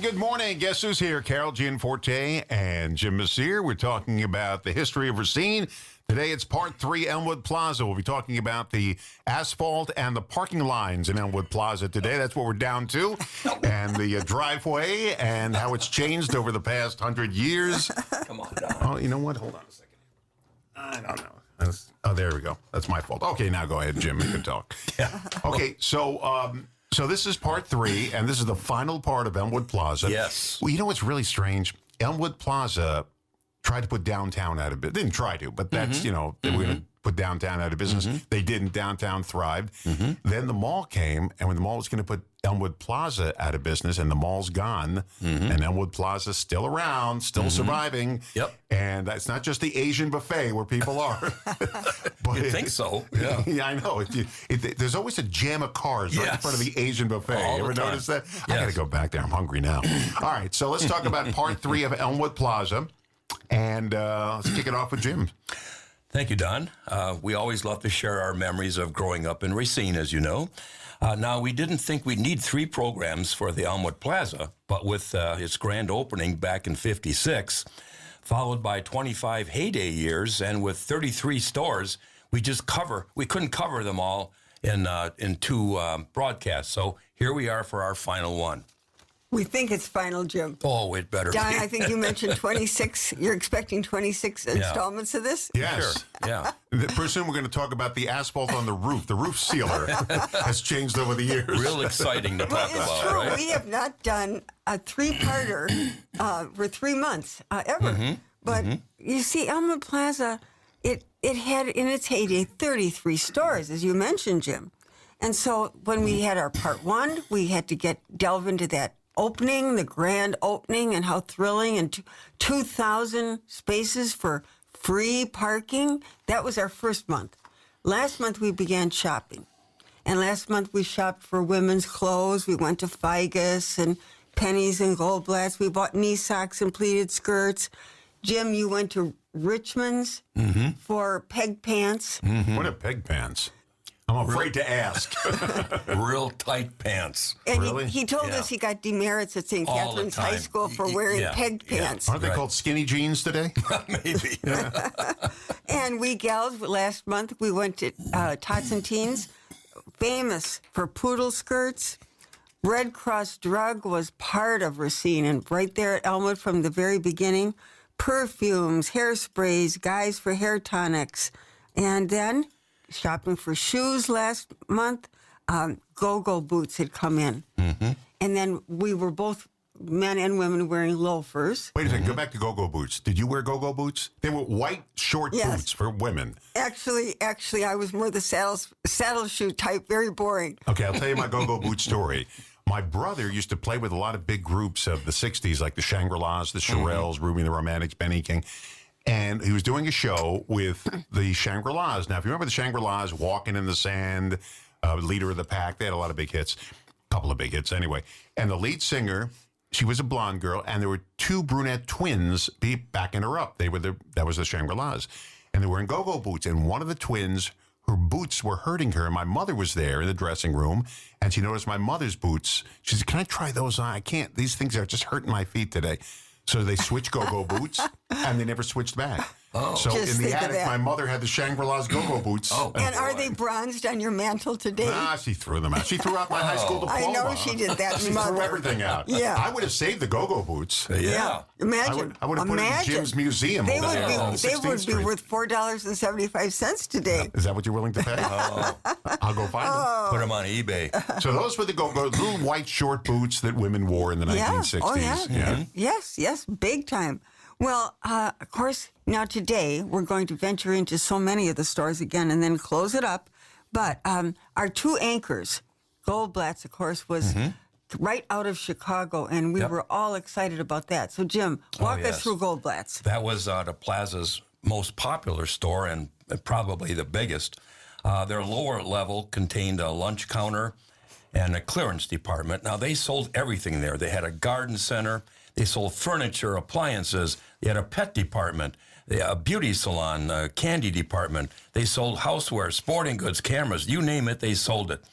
Good morning. Guess who's here? Carol, Gianforte, and Jim Mercier. We're talking about the history of Racine. Today it's part 3, Elmwood Plaza. We'll be talking about the asphalt and the parking lines in Elmwood Plaza today. That's what we're down to. And the driveway and how it's changed over the past 100 years. Come on, Don. Oh, you know what? Hold on a second. I don't know. Oh, there we go. That's my fault. Okay, now go ahead, Jim. You can talk. Yeah. Okay, so this is part 3, and this is the final part of Elmwood Plaza. Yes. Well, you know what's really strange? Elmwood Plaza tried to put downtown out of business. Didn't try to, but that's, they were going to put downtown out of business. They didn't. Downtown thrived. Then the mall came, and when the mall was going to put Elmwood Plaza out of business, and the mall's gone, and Elmwood Plaza's still around, still surviving. Yep. And it's not just the Asian buffet where people are. But You think so? Yeah. Yeah, I know. There's always a jam of cars right in front of the Asian buffet. All You the ever time. notice that? I Yes. got to go back there. I'm hungry now. All right, so let's talk about part 3 of Elmwood Plaza. And let's kick it off with Jim. Thank you, Don. We always love to share our memories of growing up in Racine, as you know. Now, we didn't think we'd need 3 programs for the Elmwood Plaza, but with its grand opening back in '56, followed by 25 heyday years, and with 33 stores, we couldn't cover them all in 2 broadcasts. So here we are for our final one. We think it's final, Jim. Oh, it better Don, be. I think you mentioned 26. You're expecting 26 installments of this? Yes. Sure. Yeah. Pretty soon we're going to talk about the asphalt on the roof. The roof sealer has changed over the years. Real exciting to Well, talk it's about, true. right? We have not done a 3-parter for 3 months, ever. But you see, Elmwood Plaza, it had in its heyday 33 stores, as you mentioned, Jim. And so when we had our part 1, we had to delve into that opening, the grand opening, and how thrilling, and 2,000 spaces for free parking. That was our first month. Last month we began shopping. And last month we shopped for women's clothes. We went to Figus and Pennies and Goldblatt's. We bought knee socks and pleated skirts. Jim, you went to Richmond's for peg pants. What are peg pants? I'm afraid to ask. Real tight pants. And Really? he told Yeah. us he got demerits at St. All the Catherine's High time. School for wearing pegged pants. Aren't they Right. called skinny jeans today? Maybe. And we gals, last month, we went to Tots and Teens, famous for poodle skirts. Red Cross Drug was part of Racine, and right there at Elmwood from the very beginning. Perfumes, hairsprays, guys for hair tonics. And then shopping for shoes last month, go-go boots had come in. And then we were both men and women wearing loafers. Wait a second. Go back to go-go boots. Did you wear go-go boots? They were white, short Yes. boots for women. Actually, I was more the saddle shoe type, very boring. Okay, I'll tell you my go-go boot story. My brother used to play with a lot of big groups of the 60s, like the Shangri-Las, the Shirelles, Ruby and the Romantics, Benny King. And he was doing a show with the Shangri-Las. Now, if you remember the Shangri-Las, Walking in the Sand, Leader of the Pack, they had a lot of big hits, a couple of big hits anyway. And the lead singer, she was a blonde girl, and there were 2 brunette twins backing her up. That was the Shangri-Las. And they were in go-go boots, and one of the twins, her boots were hurting her, and my mother was there in the dressing room, and she noticed my mother's boots. She said, "Can I try those on? I can't. These things are just hurting my feet today." So they switched go-go boots, and they never switched back. Oh. So Just in the think of attic, that. my mother had the Shangri-La's go-go boots. Oh. And are they bronzed on your mantle today? She threw them out. She threw out my high school diploma. I know she did that, She mother. threw everything out. Yeah. I would have saved the go-go boots. Yeah. Imagine. I would have put it in Jim's museum. They over would there be, on they 16th would be Street. worth $4.75 today. Is that what you're willing to pay? I'll go find them. Put them on eBay. So those were the go-go, little white short boots that women wore in the 1960s. Oh, yeah. Yes, big time. Well, of course, now today we're going to venture into so many of the stores again and then close it up. But our 2 anchors, Goldblatt's, of course, was right out of Chicago, and we were all excited about that. So, Jim, walk us yes. through Goldblatt's. That was the Plaza's most popular store and probably the biggest. Their lower level contained a lunch counter and a clearance department. Now, they sold everything there. They had a garden center. They sold furniture, appliances. They had a pet department, a beauty salon, a candy department. They sold houseware, sporting goods, cameras, you name it, they sold it.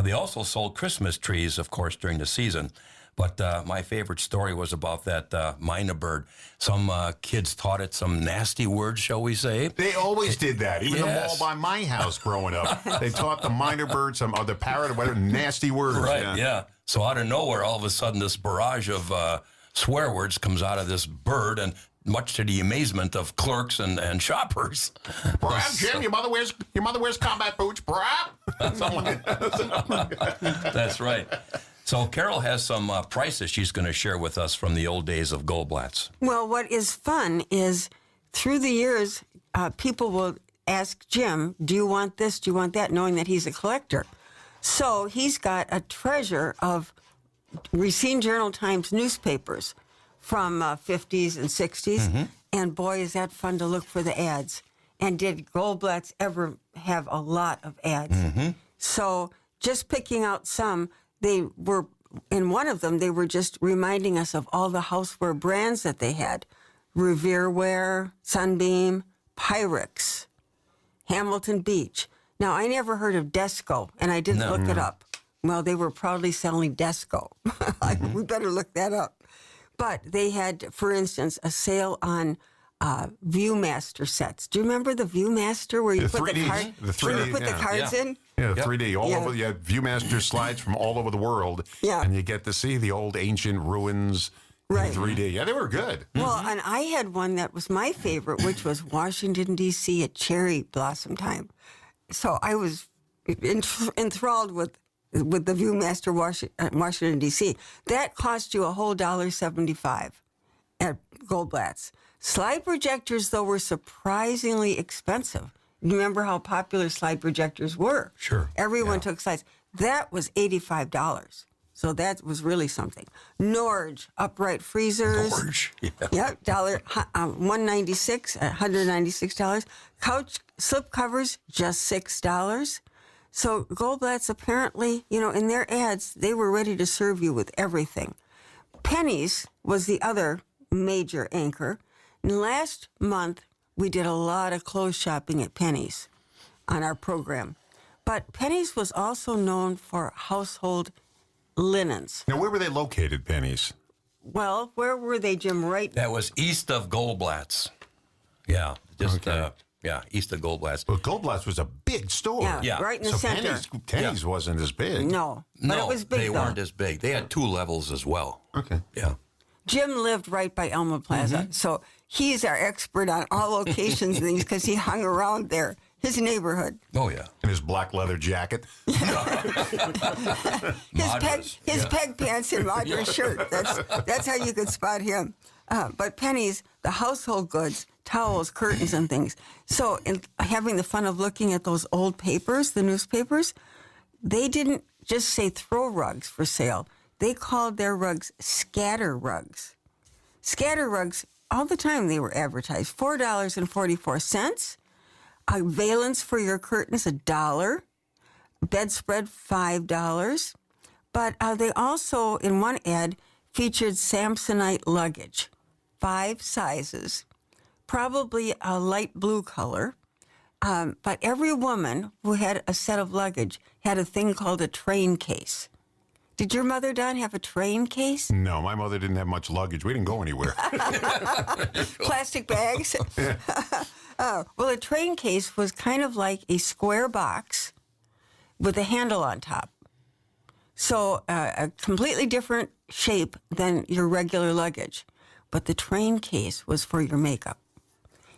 They also sold Christmas trees, of course, during the season. But my favorite story was about that minor bird. Some kids taught it some nasty words, shall we say. They always did that. Even the Yes. mall by my house growing up. They taught the minor bird some other parrot or whatever nasty words. Right, yeah. So out of nowhere, all of a sudden, this barrage of swear words comes out of this bird, and much to the amazement of clerks and shoppers. Brad, Jim, your mother wears combat boots, Brad. Something like that. That's right. So Carol has some prices she's going to share with us from the old days of Goldblatt's. Well, what is fun is through the years, people will ask Jim, do you want this? Do you want that? Knowing that he's a collector. So he's got a treasure of Racine Journal-Times newspapers from 50s and 60s. And boy, is that fun to look for the ads. And did Goldblatt's ever have a lot of ads? So just picking out some, they were, in one of them, they were just reminding us of all the houseware brands that they had. Revereware, Sunbeam, Pyrex, Hamilton Beach. Now, I never heard of Desco, and I didn't look it up. Well, they were proudly selling Desco. We better look that up. But they had, for instance, a sale on Viewmaster sets. Do you remember the Viewmaster where you The put 3D, the card, the 3D, where you put the yeah. cards Yeah. in? Yeah, Yep. 3D all Yeah. over. You had Viewmaster slides from all over the world. Yeah. And you get to see the old ancient ruins Right. in 3D. Yeah, they were good. Well, and I had one that was my favorite, which was Washington, D.C. at cherry blossom time. So I was enthralled with the Viewmaster Washington, D.C. That cost you a whole $1.75 at Goldblatt's. Slide projectors, though, were surprisingly expensive. You remember how popular slide projectors were? Sure. Everyone took slides. That was $85. So that was really something. Norge upright freezers. Orange. Yeah. Yep, $196, $196. Couch slip covers, just $6. So Goldblatt's apparently, in their ads, they were ready to serve you with everything. Penny's was the other major anchor. And last month, we did a lot of clothes shopping at Penny's on our program. But Penny's was also known for household linens. Now, where were they located, Pennies? Well, where were they, Jim? Right? That was east of Goldblatt's. Yeah, just Okay. east of Goldblatt's. Well, Goldblatt's was a big store. Yeah. right in the So center. Pennies wasn't as big. No, but it was big, they though. weren't as big. They had 2 levels as well. Okay. Yeah. Jim lived right by Elmwood Plaza, so he's our expert on all locations and things because he hung around there, his neighborhood. Oh, yeah. In his black leather jacket. His Madras. peg pants and Madras shirt. That's how you could spot him. But Penny's, the household goods, towels, curtains, and things. So in having the fun of looking at those old papers, the newspapers, they didn't just say throw rugs for sale. They called their rugs scatter rugs. Scatter rugs, all the time they were advertised. $4.44. A valance for your curtains, $1. Bedspread, $5. But they also, in one ad, featured Samsonite luggage, 5 sizes, probably a light blue color. But every woman who had a set of luggage had a thing called a train case. Did your mother, Don, have a train case? No, my mother didn't have much luggage. We didn't go anywhere. Plastic bags? Well, a train case was kind of like a square box with a handle on top. So a completely different shape than your regular luggage. But the train case was for your makeup.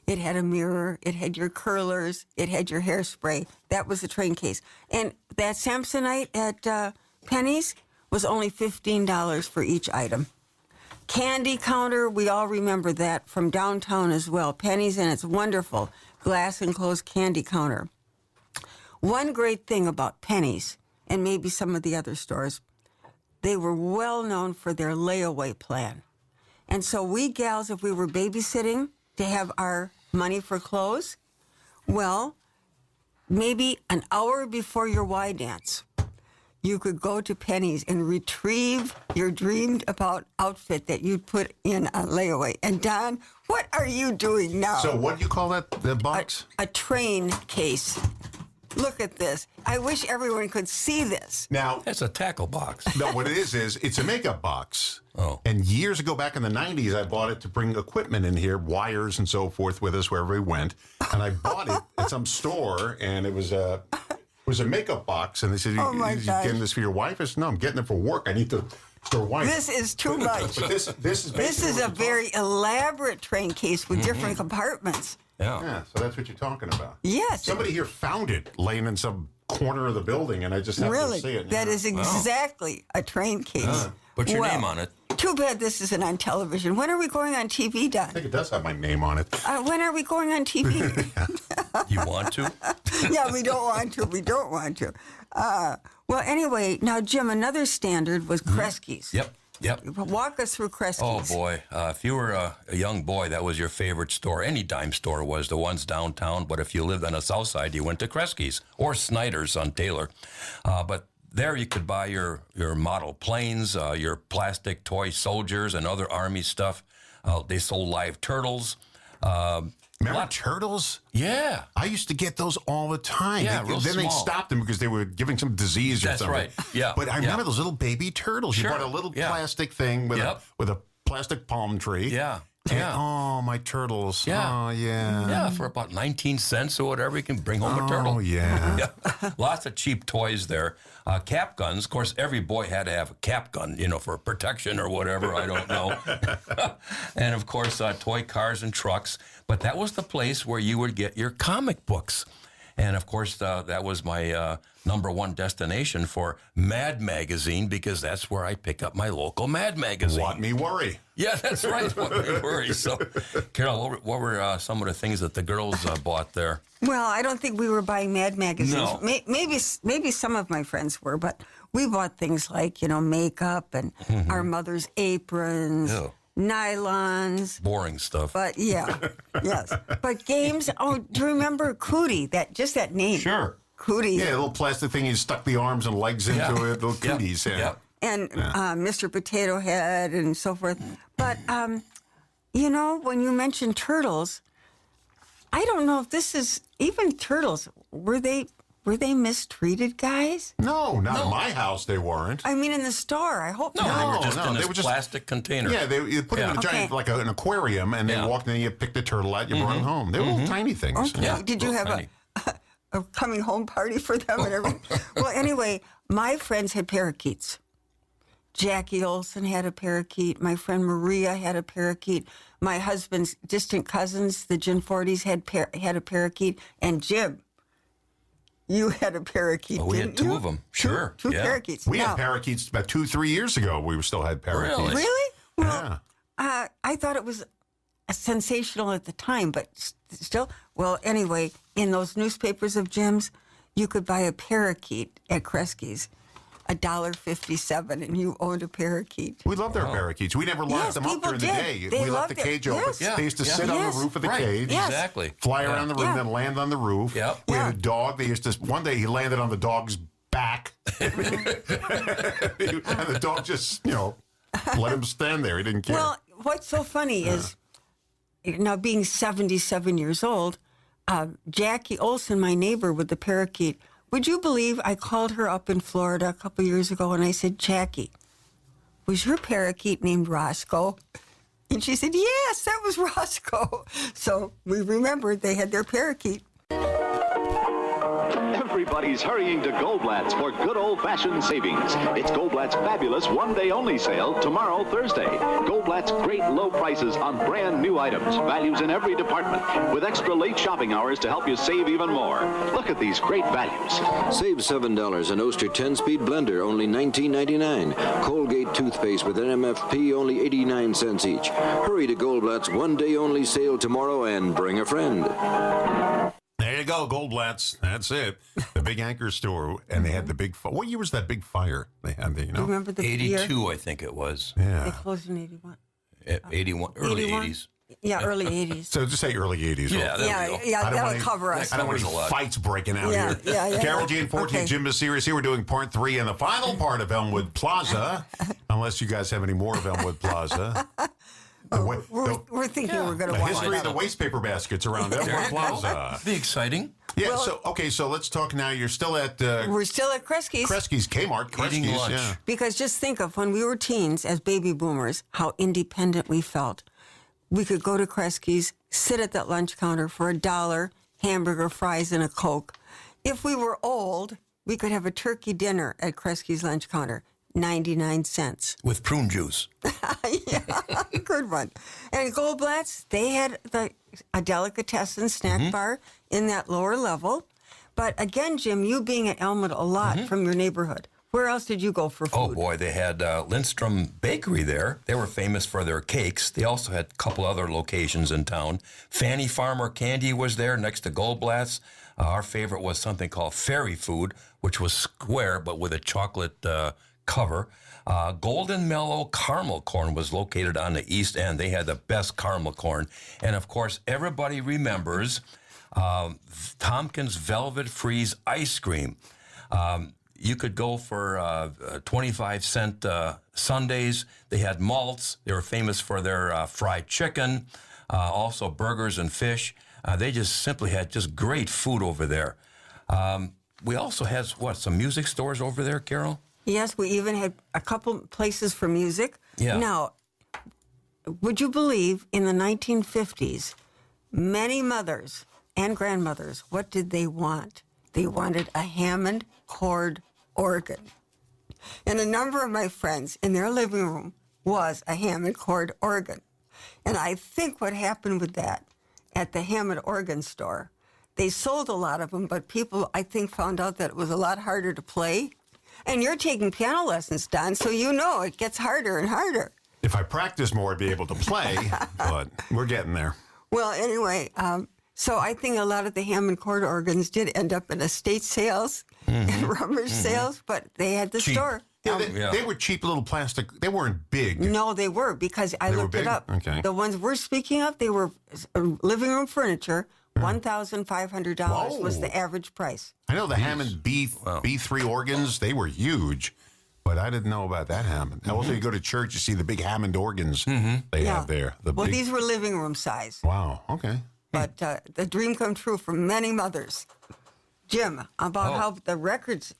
It had a mirror, it had your curlers, it had your hairspray. That was the train case. And that Samsonite at Penny's was only $15 for each item. Candy counter, we all remember that from downtown as well. Penny's and its wonderful glass enclosed candy counter. One great thing about Penny's, and maybe some of the other stores, they were well known for their layaway plan. And so we gals, if we were babysitting to have our money for clothes, well, maybe an hour before your Y dance, you could go to Penny's and retrieve your dreamed about outfit that you'd put in a layaway. And Don, what are you doing now? So what do you call that, the box? A train case. Look at this. I wish everyone could see this. Now, That's a tackle box. no, what it is it's a makeup box. Oh. And years ago, back in the 90s, I bought it to bring equipment in here, wires and so forth with us wherever we went. And I bought it at some store, and it was a makeup box. And they said, Oh, my you gosh. getting this for your wife? I said, no, I'm getting it for work. I need to store wipes. This is too much. But this is This basically is what a you're very elaborate train case with different compartments. Yeah. Yeah, so that's what you're talking about. Yes. Somebody here found it laying in some corner of the building, and I just happened Really, to see it. that Yeah. is exactly a train case. Put your Well, name on it. Too bad this isn't on television. When are we going on TV, Don? I think it does have my name on it. When are we going on TV? You want to? Yeah, we don't want to. We don't want to. Well, anyway, now, Jim, another standard was Kresge's. Yep. Walk us through Oh, Kresge's. boy. If you were a young boy, that was your favorite store. Any dime store was, the ones downtown. But if you lived on the south side, you went to Kresge's or Snyder's on Taylor. But there you could buy your model planes, your plastic toy soldiers and other Army stuff. They sold live turtles. Remember turtles? Yeah. I used to get those all the time. Yeah, real then they small. stopped them because they were giving some disease or That's something. right. Yeah, But I yeah. remember those little baby turtles. Sure. You bought a little Yeah. plastic thing with Yep. a plastic palm tree. Yeah. And, Yeah. oh, my turtles. Yeah. Oh, yeah. Yeah, for about 19 cents or whatever, you can bring home a turtle. Oh, yeah. Yeah, lots of cheap toys there. Cap guns, of course, every boy had to have a cap gun, for protection or whatever, I don't know. And, of course, toy cars and trucks. But that was the place where you would get your comic books. And, of course, that was my number one destination for Mad Magazine, because that's where I pick up my local Mad Magazine. What me worry. Yeah, that's right. What we worry. So, Carol, what were some of the things that the girls bought there? Well, I don't think we were buying Mad magazines. No. Maybe some of my friends were, but we bought things like, makeup and our mother's aprons, Ew. nylons. Boring stuff. But yeah, yes. But games. Oh, do you remember Cootie? That name. Sure. Cootie. Yeah, a little plastic thing. You stuck the arms and legs into it. Little Yeah. cooties. Yeah. Yeah. And Mr. Potato Head and so forth. But, when you mentioned turtles, I don't know if this is, even turtles, were they mistreated, guys? No, not in my house. They weren't. I mean, in the store, I hope No, not. they were just no, in they this were just- plastic container. Yeah, you put them in a Okay. giant, like an aquarium, and Yeah. they walked in and you picked the turtle out, you brought it home. They were little tiny things. Okay. Yeah, Did you real have tiny. a coming home party for them and everything? Well, anyway, my friends had parakeets. Jackie Olsen had a parakeet. My friend Maria had a parakeet. My husband's distant cousins, the Gianfortes, had a parakeet. And Jim, you had a parakeet. Oh, we had didn't two you? of them. Sure. Two Yeah. parakeets. We Now, had parakeets about 2-3 years ago. We still had parakeets. Really? Really? Well, Yeah. I thought it was sensational at the time, but still. Well, anyway, in those newspapers of Jim's, you could buy a parakeet at Kresge's, $1.57, and you owned a parakeet. We loved our parakeets. We never locked Yes, them up people during the did. day. They We left loved the it. cage Yes. open. Yeah. They used to Yeah. sit on Yes. the roof of the Right. cage. Yes. Exactly. Fly Yeah. around the room, Yeah. then land on the roof. Yep. We had Yeah. a dog. They used to. One day he landed on the dog's back, and the dog just, let him stand there. He didn't care. Well, what's so funny is, now being 77 years old, Jackie Olsen, my neighbor with the parakeet, would you believe I called her up in Florida a couple years ago and I said, Jackie, was your parakeet named Roscoe? And she said, yes, that was Roscoe. So we remembered they had their parakeet. Everybody's hurrying to Goldblatt's for good old-fashioned savings. It's Goldblatt's fabulous one-day-only sale tomorrow, Thursday. Goldblatt's great low prices on brand new items, values in every department, with extra late shopping hours to help you save even more. Look at these great values. Save $7 on Oster 10-speed blender, only $19.99. Colgate toothpaste with an MFP, only 89 cents each. Hurry to Goldblatt's one-day-only sale tomorrow and bring a friend. There you go, Goldblatt's. That's it. The big anchor store, and they had the big. What year was that big fire they had? Do you remember the 82, year? I think it was. They Yeah. closed in 81. 81, early 81? 80s. Yeah, early 80s. So just say early 80s. Yeah, there we Yeah, go. yeah, I don't that'll want cover us. I don't want Covers any a lot. fights breaking out Yeah, here. yeah. Carol Gianforte Okay. and Jim Mercier is here. We're doing part 3 and the final part of Elmwood Plaza. Unless you guys have any more of Elmwood Plaza. We're thinking we're going The to watch history of that. the waste paper baskets around Elmwood Plaza. Be exciting. Yeah. Well- So let's talk now. You're still at We're still at Kresge's. Kresge's Kmart. Eating Kresge's, lunch. yeah. Because just think of when we were teens as baby boomers, how independent we felt. We could go to Kresge's, sit at that lunch counter for $1, hamburger, fries, and a Coke. If we were old, we could have a turkey dinner at Kresge's lunch counter, 99 cents. With prune juice. Yeah, good one. And Goldblatt's, they had a delicatessen snack bar in that lower level. But again, Jim, you being at Elmwood a lot from your neighborhood, where else did you go for food? Oh, boy, they had Lindstrom Bakery there. They were famous for their cakes. They also had a couple other locations in town. Fanny Farmer Candy was there next to Goldblatt's. Our favorite was something called Fairy Food, which was square but with a chocolate cover. Golden Mellow Caramel Corn was located on the east end. They had the best caramel corn. And, of course, everybody remembers Tompkins Velvet Freeze Ice Cream. You could go for 25-cent sundaes. They had malts. They were famous for their fried chicken, also burgers and fish. They just simply had just great food over there. We also had, some music stores over there, Carol? Yes, we even had a couple places for music. Yeah. Now, would you believe in the 1950s, many mothers and grandmothers, what did they want? They wanted a Hammond chord organ. And a number of my friends in their living room was a Hammond chord organ. And I think what happened with that at the Hammond organ store, they sold a lot of them, but people, I think, found out that it was a lot harder to play. And you're taking piano lessons, Don, so you know it gets harder and harder. If I practice more, I'd be able to play, but we're getting there. Well, anyway, so I think a lot of the Hammond chord organs did end up in estate sales and rummage sales, but they had the Cheap. store. Yeah, they were cheap little plastic. They weren't big. No, they were, because I They were looked it big? up. Okay. The ones we're speaking of, they were living room furniture. $1,500 was Whoa. the average price. I know the Hammond B3 organs, they were huge, but I didn't know about that Hammond. Now, also, you go to church, you see the big Hammond organs they have there. Well, Big, these were living room size, wow, okay. but the dream come true for many mothers. Jim, about how the records.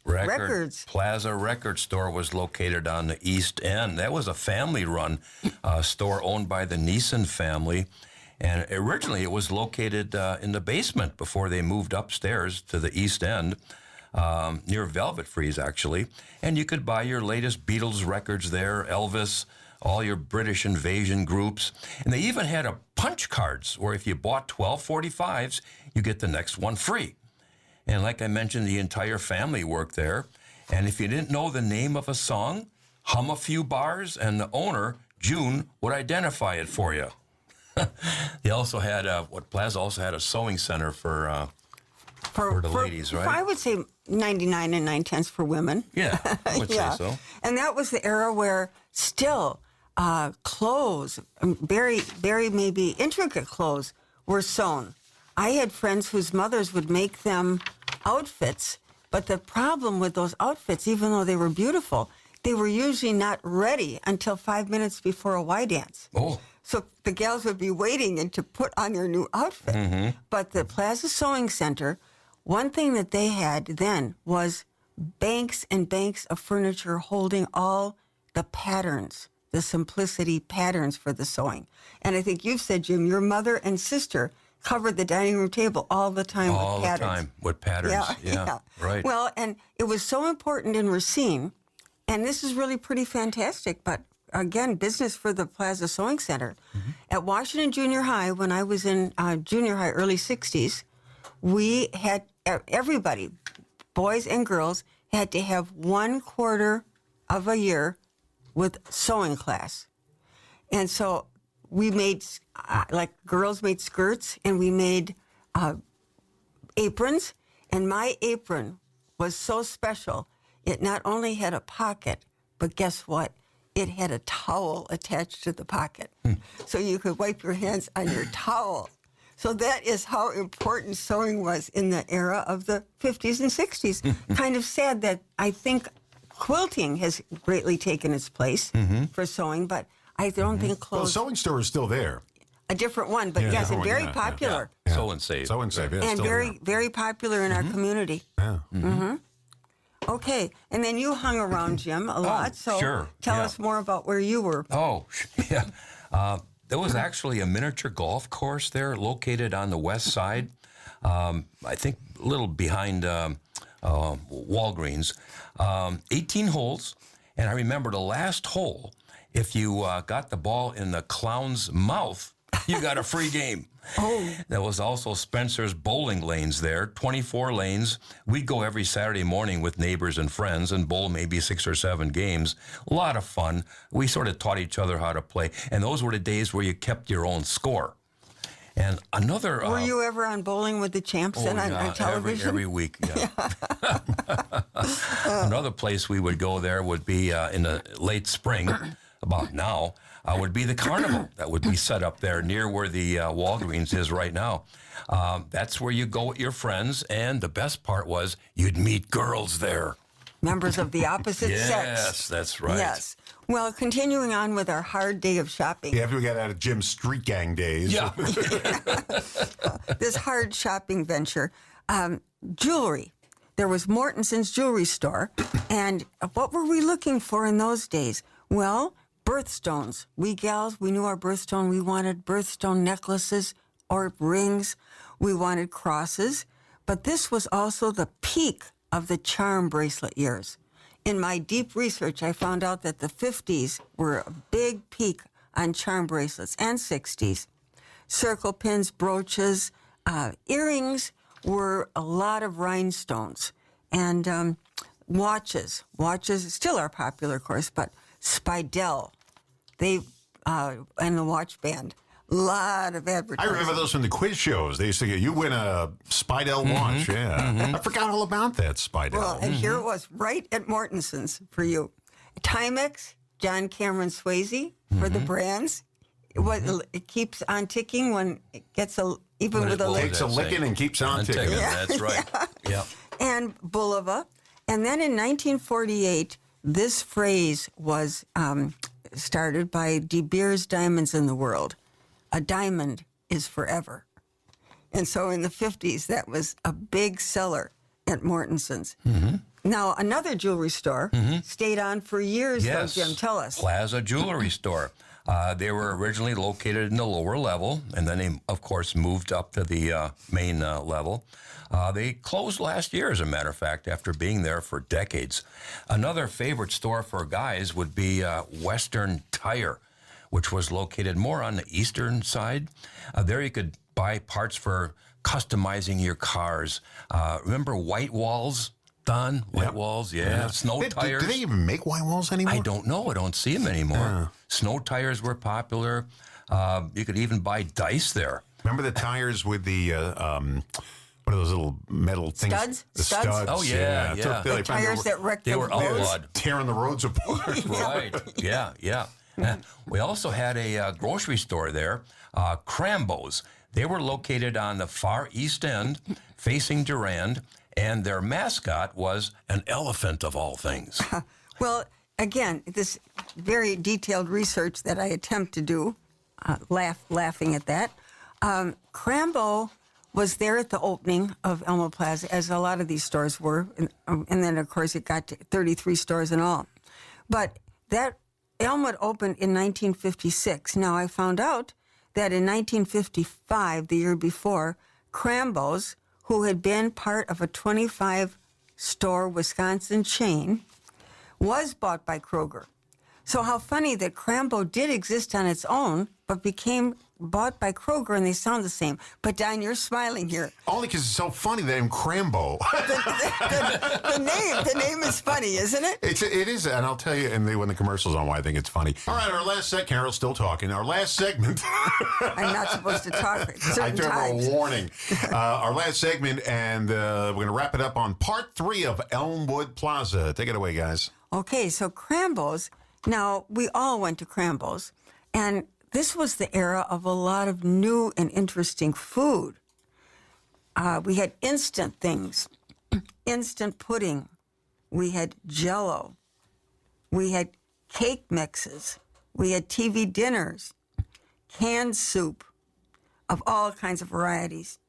Plaza Record Store was located on the east end. That was a family-run store owned by the Neeson family. And originally it was located in the basement before they moved upstairs to the east end, near Velvet Freeze, actually. And you could buy your latest Beatles records there, Elvis, all your British invasion groups. And they even had punch cards where if you bought 12 45s, you get the next one free. And like I mentioned, the entire family worked there. And if you didn't know the name of a song, hum a few bars, and the owner, June, would identify it for you. They also had Plaza also had a sewing center for the ladies, right? I would say 99 and 9/10 for women. Yeah, I would say so. And that was the era where still clothes, very, very maybe intricate clothes, were sewn. I had friends whose mothers would make them outfits, but the problem with those outfits, even though they were beautiful, they were usually not ready until 5 minutes before a Y dance. Oh. So the gals would be waiting and to put on their new outfit. But the Plaza Sewing Center, one thing that they had then was banks and banks of furniture holding all the patterns, the simplicity patterns for the sewing. And I think you've said, Jim, your mother and sister covered the dining room table all the time with patterns. All the time with patterns. Yeah, right. Well, and it was so important in Racine, and this is really pretty fantastic, but again, business for the Plaza Sewing Center. At Washington Junior High, when I was in junior high, early 60s, we had everybody, boys and girls, had to have 1/4 of a year with sewing class. And so we made, like girls made skirts, and we made aprons. And my apron was so special. It not only had a pocket, but guess what? It had a towel attached to the pocket. So you could wipe your hands on your towel. So that is how important sewing was in the era of the 50s and 60s. Kind of sad that I think quilting has greatly taken its place for sewing, but I don't think Well, clothes... the sewing store is still there. a different one, but yes, and very popular. Yeah. So and Save. So and Save, yeah. And still very, around. very popular in our community. Yeah. Okay, and then you hung around, Jim, a lot. So sure, tell yeah. us more about where you were. Oh, yeah. There was actually a miniature golf course there located on the west side. I think a little behind Walgreens. 18 holes. And I remember the last hole, if you got the ball in the clown's mouth, you got a free game. Oh. There was also Spencer's bowling lanes there, 24 lanes. We'd go every Saturday morning with neighbors and friends and bowl maybe 6 or 7 games. A lot of fun. We sort of taught each other how to play. And those were the days where you kept your own score. And another... Were you ever on Bowling with the Champs on television? Every week, yeah. Another place we would go there would be in the late spring, about now, would be the carnival that would be set up there near where the Walgreens is right now. That's where you go with your friends, and the best part was you'd meet girls there. Members of the opposite sex. Yes, that's right. Yes. Well, continuing on with our hard day of shopping. Yeah, after we got out of Jim's street gang days. Yeah. This hard shopping venture. Jewelry. There was Mortenson's jewelry store. And what were we looking for in those days? Well, birthstones. We gals, we knew our birthstone. We wanted birthstone necklaces or rings. We wanted crosses. But this was also the peak of the charm bracelet years. In my deep research, I found out that the 50s were a big peak on charm bracelets, and 60s. Circle pins, brooches, earrings were a lot of rhinestones. And watches. Watches still are popular, of course, but Speidel, and the watch band. A lot of I advertising. remember those from the quiz shows. They used to get, you win a Speidel watch. Yeah. I forgot all about that Speidel. Well, and here it was, right at Mortenson's for you. Timex, John Cameron Swayze for the brands. It keeps on ticking when it gets even with a Takes a licking and keeps on ticking. That's right. Yeah. And Bulova. And then in 1948, this phrase was started by De Beers Diamonds in the World. A diamond is forever. And so in the 50s, that was a big seller at Mortenson's. Now, another jewelry store stayed on for years, Yes. though, Jim. Tell us. Plaza Jewelry Store. They were originally located in the lower level, and then they, of course, moved up to the main level. They closed last year, as a matter of fact, after being there for decades. Another favorite store for guys would be Western Tire, which was located more on the eastern side. There you could buy parts for customizing your cars. Remember white walls, Don? White walls, yeah. Snow tires. Do they even make white walls anymore? I don't know. I don't see them anymore. Snow tires were popular. You could even buy dice there. Remember the tires with the, what are those little metal things? Studs? The Studs? studs. Oh, yeah, yeah. So The tires that wrecked They the were roads. outlawed. tearing the roads apart. Right. Yeah. We also had a grocery store there, Crambo's. They were located on the far east end, facing Durand, and their mascot was an elephant of all things. Well, again, this very detailed research that I attempt to do, laughing at that. Crambo was there at the opening of Elmwood Plaza, as a lot of these stores were, and then, of course, it got to 33 stores in all. But that Elmwood opened in 1956. Now, I found out that in 1955, the year before, Crambo's, who had been part of a 25-store Wisconsin chain, was bought by Kroger. So how funny that Crambo did exist on its own, but became bought by Kroger, and they sound the same. But Don, you're smiling here. Only because it's so funny that I'm Crambo. The name is funny, isn't it? It is, and I'll tell you, and when the commercial's on, why I think it's funny. All right, our last segment. Carol's still talking. Our last segment. I'm not supposed to talk at I certain took times. a warning. Our last segment, and we're going to wrap it up on part 3 of Elmwood Plaza. Take it away, guys. Okay, so Crambo's. Now, we all went to Crambo's, and this was the era of a lot of new and interesting food. We had instant things, instant pudding. We had Jell-O. We had cake mixes. We had TV dinners, canned soup, of all kinds of varieties.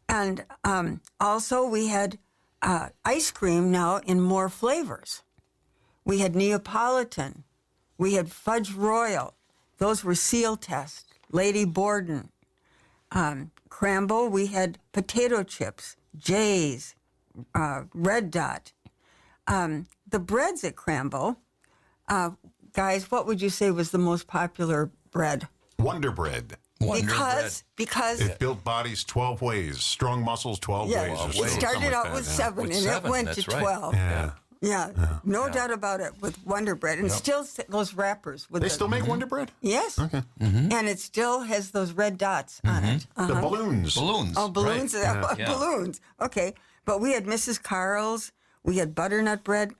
And also we had ice cream now in more flavors. We had Neapolitan. We had Fudge Royal. Those were Seal Test. Lady Borden. Crambo, we had potato chips, Jay's, Red Dot. The breads at Crambo, guys, what would you say was the most popular bread? Wonder Bread. Because It built bodies 12 ways, strong muscles 12 yeah, ways. or it something started like out that, with yeah. 7 With and 7, it went that's to right. 12. Yeah. Yeah, no doubt about it with Wonder Bread. And still those wrappers. With They still make Wonder Bread? Yes. Okay. And it still has those red dots on it. The balloons. Balloons. Oh, balloons. Right. Yeah. Balloons. Okay. But we had Mrs. Carl's. We had butternut bread.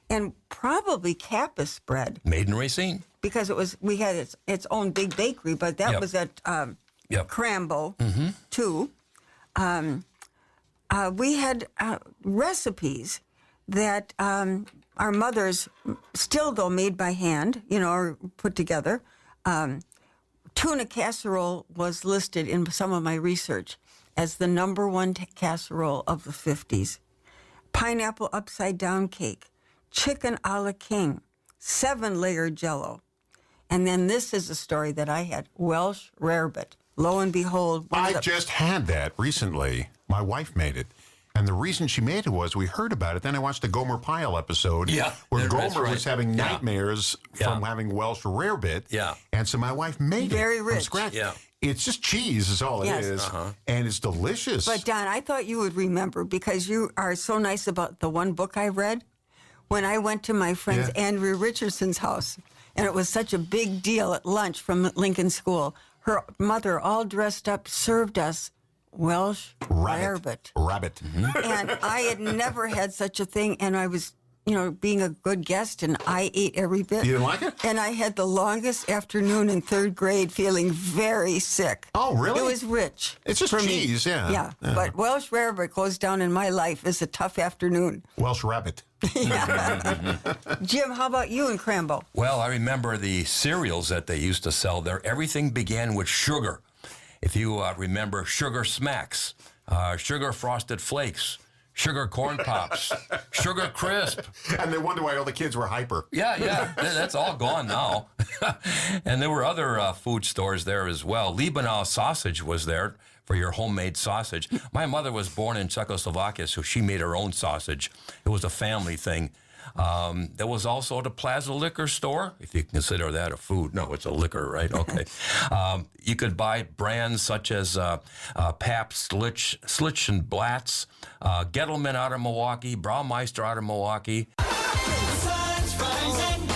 And probably Kappas bread. Made in Racine. Because we had its own big bakery. But that Yep. was at Crambo, too. We had recipes that our mothers still, though, made by hand, or put together. Tuna casserole was listed in some of my research as the number one casserole of the 50s. Pineapple upside-down cake, chicken a la king, 7-layer Jell-O. And then this is a story that I had, Welsh rarebit. Lo and behold. I just had that recently. My wife made it. And the reason she made it was we heard about it. Then I watched the Gomer Pyle episode where that's Gomer right. was having Yeah. nightmares from having Welsh rarebit. Yeah. And so my wife made Very it rich. from scratch. Yeah. It's just cheese is all it Yes. is. And it's delicious. But Don, I thought you would remember because you are so nice about the one book I read. When I went to my friend Andrew Richardson's house, and it was such a big deal at lunch from Lincoln School, her mother, all dressed up, served us Welsh rarebit. Rabbit. And I had never had such a thing, and I was, being a good guest, and I ate every bit. You didn't like it? And I had the longest afternoon in 3rd grade feeling very sick. Oh, really? It was rich. It's just for me. cheese, yeah. Yeah, but Welsh rarebit goes down in my life as a tough afternoon. Welsh rabbit. Jim, how about you in Crambo? Well, I remember the cereals that they used to sell there. Everything began with sugar. If you remember Sugar Smacks, Sugar Frosted Flakes, Sugar Corn Pops, Sugar Crisp. And they wonder why all the kids were hyper. Yeah, that's all gone now. And there were other food stores there as well. Liebenau sausage was there for your homemade sausage. My mother was born in Czechoslovakia, so she made her own sausage. It was a family thing. There was also the Plaza liquor store, if you consider that a food. No, it's a liquor, right? Okay. You could buy brands such as Pabst, Schlitz and Blatz, Gettleman out of Milwaukee, Braumeister out of Milwaukee. Sun's rising.